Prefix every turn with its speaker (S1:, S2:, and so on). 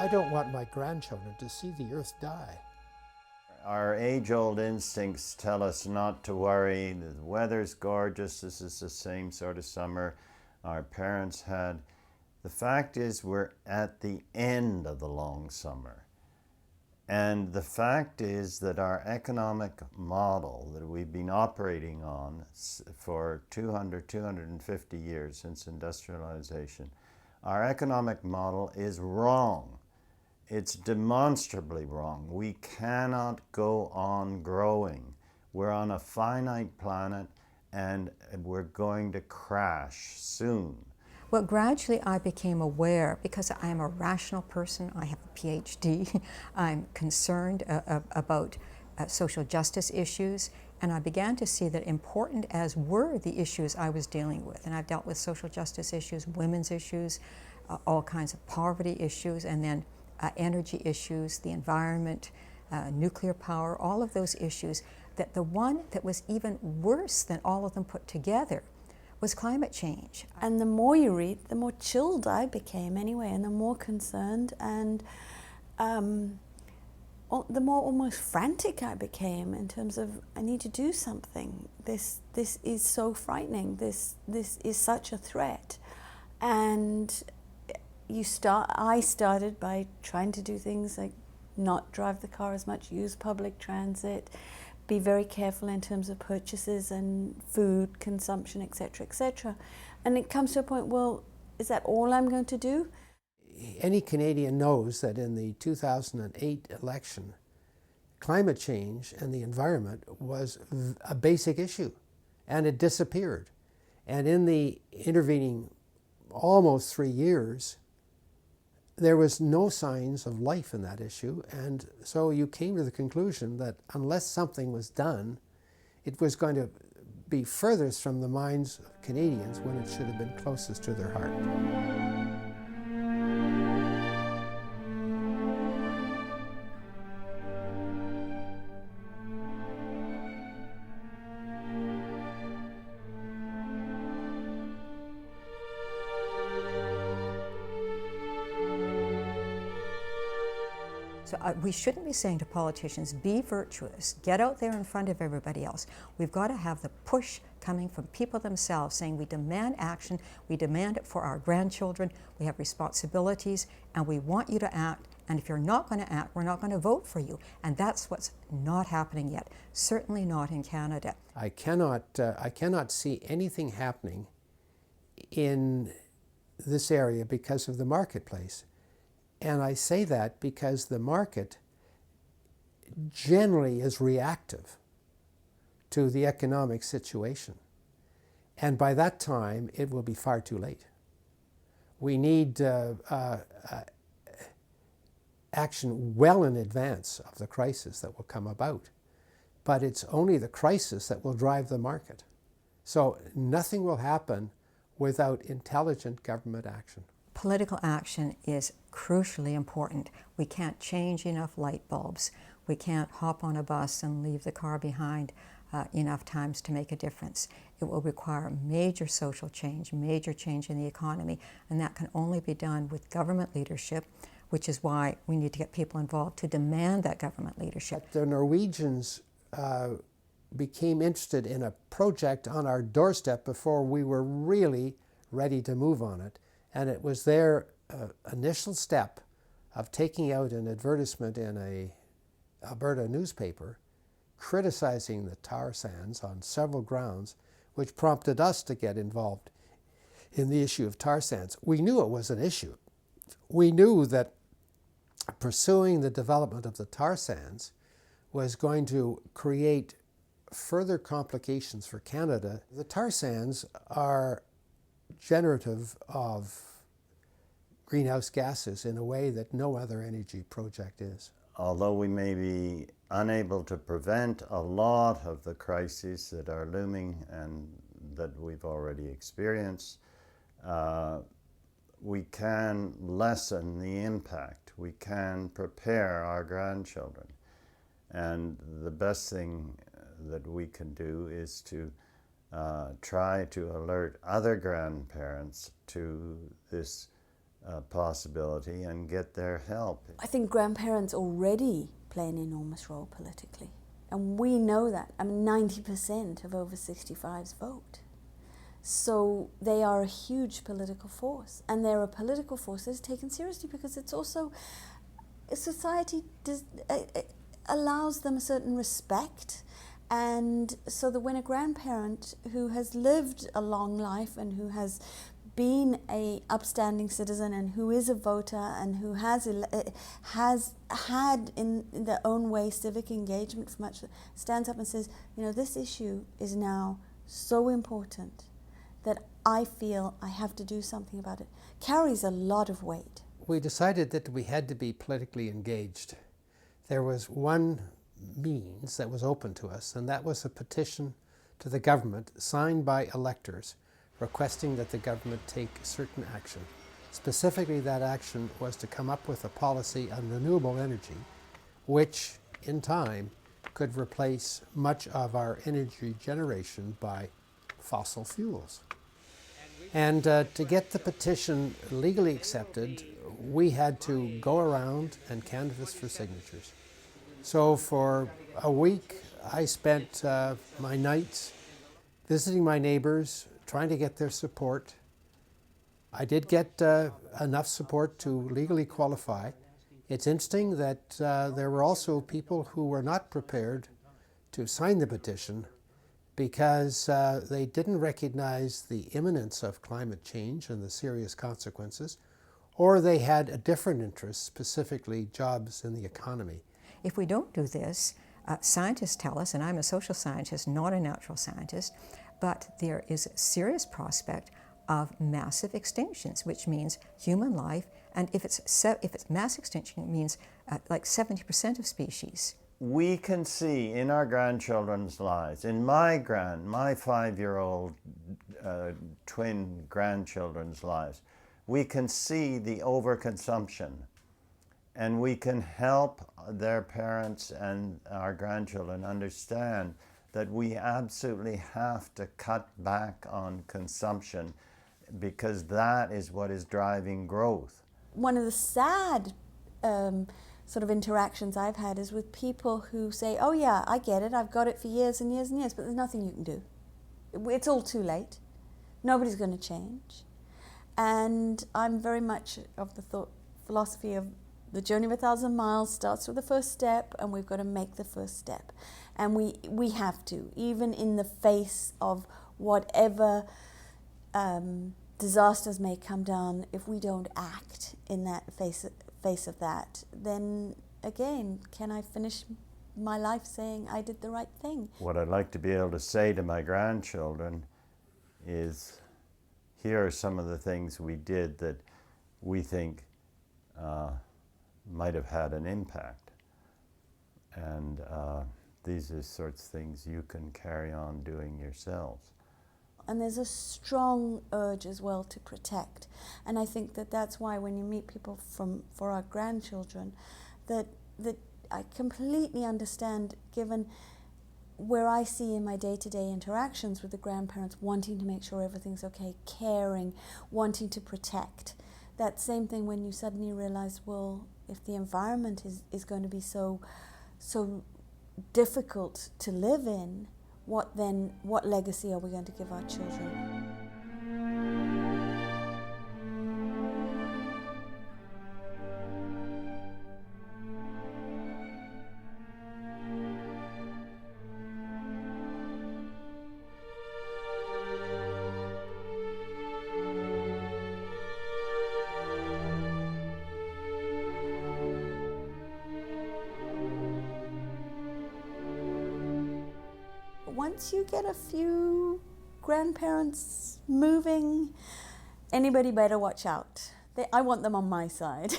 S1: I don't want my grandchildren to see the earth die.
S2: Our age-old instincts tell us not to worry. The weather's gorgeous. This is the same sort of summer our parents had. The fact is we're at the end of the long summer. And the fact is that our economic model that we've been operating on for 250 years since industrialization, our economic model is wrong. It's demonstrably wrong. We cannot go on growing. We're on a finite planet and we're going to crash soon.
S3: Well, gradually I became aware, because I am a rational person, I have a PhD, I'm concerned about social justice issues, and I began to see that important as were the issues I was dealing with, and I've dealt with social justice issues, women's issues, all kinds of poverty issues, and then energy issues, the environment, nuclear power, all of those issues, that the one that was even worse than all of them put together was climate change.
S4: And the more you read, the more chilled I became anyway, and the more concerned and the more almost frantic I became in terms of, I need to do something. This is so frightening. This is such a threat. And I started by trying to do things like not drive the car as much, use public transit, be very careful in terms of purchases and food consumption, etc., etc. And it comes to a point, well, is that all I'm going to do?
S1: Any Canadian knows that in the 2008 election, climate change and the environment was a basic issue, and it disappeared. And in the intervening almost 3 years, there was no signs of life in that issue, and so you came to the conclusion that unless something was done, it was going to be furthest from the minds of Canadians when it should have been closest to their heart.
S3: So we shouldn't be saying to politicians, be virtuous, get out there in front of everybody else. We've got to have the push coming from people themselves saying we demand action, we demand it for our grandchildren, we have responsibilities, and we want you to act, and if you're not going to act, we're not going to vote for you. And that's what's not happening yet, certainly not in Canada.
S1: I cannot see anything happening in this area because of the marketplace. And I say that because the market generally is reactive to the economic situation. And by that time, it will be far too late. We need action well in advance of the crisis that will come about. But it's only the crisis that will drive the market. So nothing will happen without intelligent government action.
S3: Political action is crucially important. We can't change enough light bulbs. We can't hop on a bus and leave the car behind enough times to make a difference. It will require major social change, major change in the economy, and that can only be done with government leadership, which is why we need to get people involved to demand that government leadership.
S1: The Norwegians became interested in a project on our doorstep before we were really ready to move on it. And it was their initial step of taking out an advertisement in a Alberta newspaper criticizing the tar sands on several grounds, which prompted us to get involved in the issue of tar sands. We knew it was an issue. We knew that pursuing the development of the tar sands was going to create further complications for Canada. The tar sands are generative of greenhouse gases in a way that no other energy project is.
S2: Although we may be unable to prevent a lot of the crises that are looming and that we've already experienced, we can lessen the impact. We can prepare our grandchildren. And the best thing that we can do is to try to alert other grandparents to this possibility and get their help.
S4: I think grandparents already play an enormous role politically. And we know that. I mean, 90% of over 65s vote. So they are a huge political force. And they're a political force that is taken seriously because it's also, society allows them a certain respect. And so that when a grandparent who has lived a long life and who has been a upstanding citizen and who is a voter and who has had in their own way civic engagement for much, stands up and says, you know, this issue is now so important that I feel I have to do something about it, carries a lot of weight.
S1: We decided that we had to be politically engaged. There was one means that was open to us, and that was a petition to the government signed by electors requesting that the government take certain action. Specifically, that action was to come up with a policy on renewable energy, which in time could replace much of our energy generation by fossil fuels. And to get the petition legally accepted, we had to go around and canvass for signatures. So for a week, I spent my nights visiting my neighbors, trying to get their support. I did get enough support to legally qualify. It's interesting that there were also people who were not prepared to sign the petition because they didn't recognize the imminence of climate change and the serious consequences, or they had a different interest, specifically jobs in the economy.
S3: If we don't do this, scientists tell us, and I'm a social scientist, not a natural scientist, but there is a serious prospect of massive extinctions, which means human life, and if it's mass extinction, it means like 70% of species.
S2: We can see in our grandchildren's lives, in my 5-year-old twin grandchildren's lives, we can see the overconsumption, and we can help their parents and our grandchildren understand that we absolutely have to cut back on consumption because that is what is driving growth. One
S4: of the sad sort of interactions I've had is with people who say, oh yeah, I get it, I've got it for years and years and years, but there's nothing you can do. It's all too late. Nobody's going to change. And I'm very much of the philosophy of the journey of 1,000 miles starts with the first step, and we've got to make the first step. And we have to, even in the face of whatever disasters may come down, if we don't act in that face of that, then again, can I finish my life saying I did the right thing?
S2: What I'd like to be able to say to my grandchildren is, here are some of the things we did that we think might have had an impact. And these are sorts of things you can carry on doing yourselves.
S4: And there's a strong urge as well to protect. And I think that that's why when you meet people for our grandchildren, that I completely understand, given where I see in my day-to-day interactions with the grandparents wanting to make sure everything's okay, caring, wanting to protect. That same thing when you suddenly realize, well, if the environment is going to be so difficult to live in, what legacy are we going to give our children? Once you get a few grandparents moving, anybody better watch out. I want them on my side.